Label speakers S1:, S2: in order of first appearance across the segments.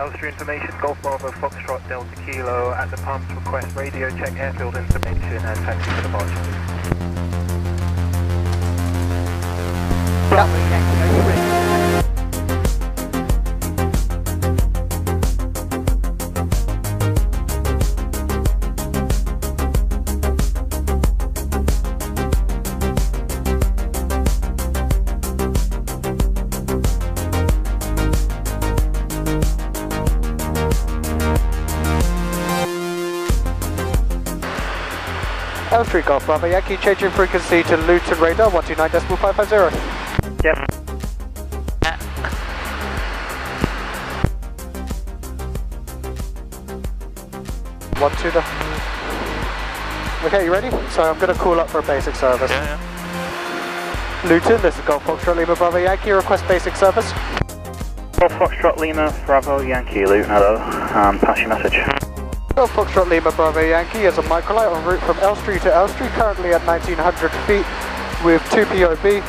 S1: L3 information, Golf Bravo Foxtrot Delta Kilo at the pumps, request radio check airfield information and taxi for departure. Bravo Yankee, are you ready?
S2: L3 Golf Bravo Yankee, changing frequency to Luton radar 129.550.
S1: Yep.
S2: One, two, okay, you ready? So I'm going to call up for a basic service.
S3: Yeah.
S2: Luton, this is Golf Foxtrot Lima Bravo Yankee, request basic service.
S1: Golf Foxtrot Lima Bravo Yankee, Luton, hello, and pass your message.
S2: Golf Foxtrot Lima Bravo Yankee is a microlight en route from Elstree to Elstree, currently at 1900 feet with 2 POB.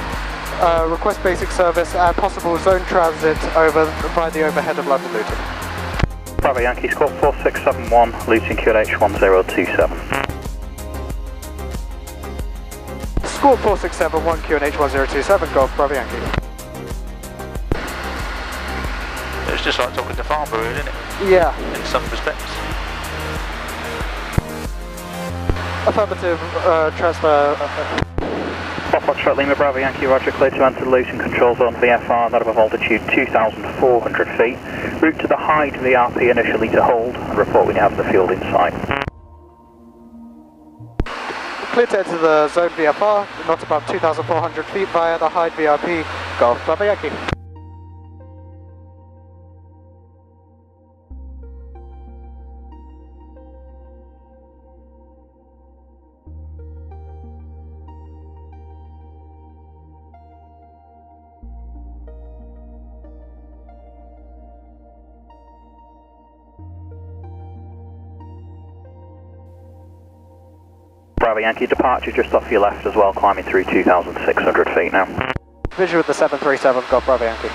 S2: Request basic service and possible zone transit over by the overhead of London Luton.
S1: Bravo Yankee, squawk 4671, Luton QNH 1027.
S2: Squawk 4671, QNH 1027, Golf Bravo Yankee.
S3: It's just like talking to Farnborough, isn't it?
S2: Yeah.
S3: In some respects.
S2: Affirmative, transfer.
S1: Golf Foxtrot Lima Bravo Yankee, roger, clear to enter Luton control zone VFR, that above altitude 2,400 feet. Route to the Hyde VRP initially to hold, and report when you have the field in sight.
S2: Clear to enter the zone VFR, not above 2,400 feet via the Hyde VRP, Golf Bravo Yankee.
S1: Bravo Yankee, departure just off your left as well, climbing through 2,600 feet now.
S2: Visual with the 737, Golf Bravo Yankee.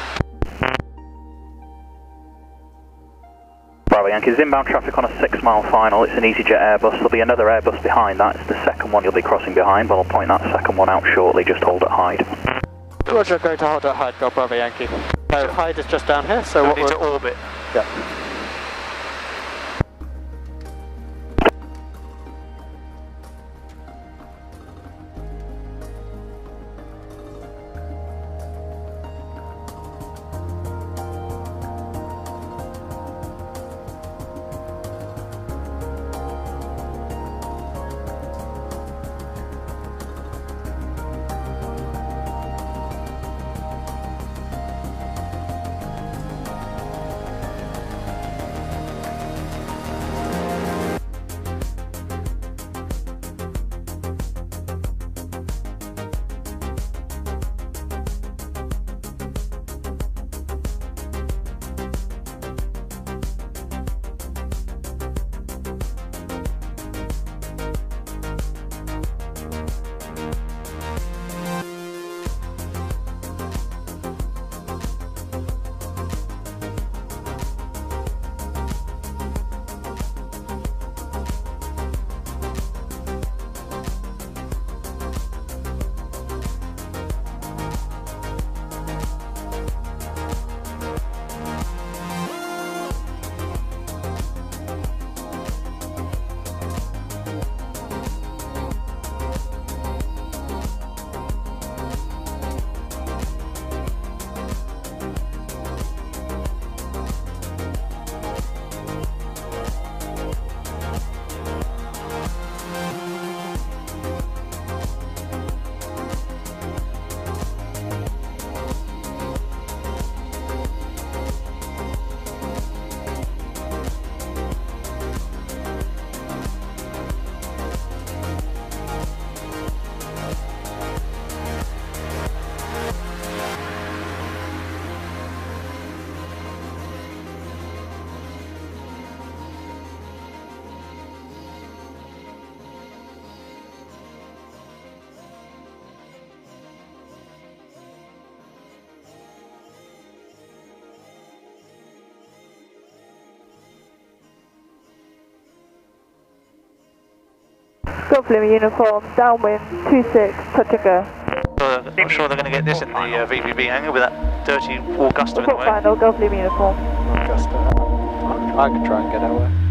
S1: Bravo Yankee, there's inbound traffic on a 6-mile final, it's an EasyJet Airbus, there'll be another Airbus behind that, it's the second one you'll be crossing behind, but I'll point that second one out shortly, just hold at Hyde.
S2: Roger, going to hold at Hyde, Golf Bravo Yankee. So Hyde is just down here, so what
S3: Into orbit.
S2: Yeah.
S4: Golf Lima uniform, downwind, 26, touch and go.
S3: I'm sure they're going to get this in the VPB hangar with that dirty Augusta in the
S4: Report
S3: way.
S4: final, Golf Lima uniform.
S2: Augusta. I could try and get away.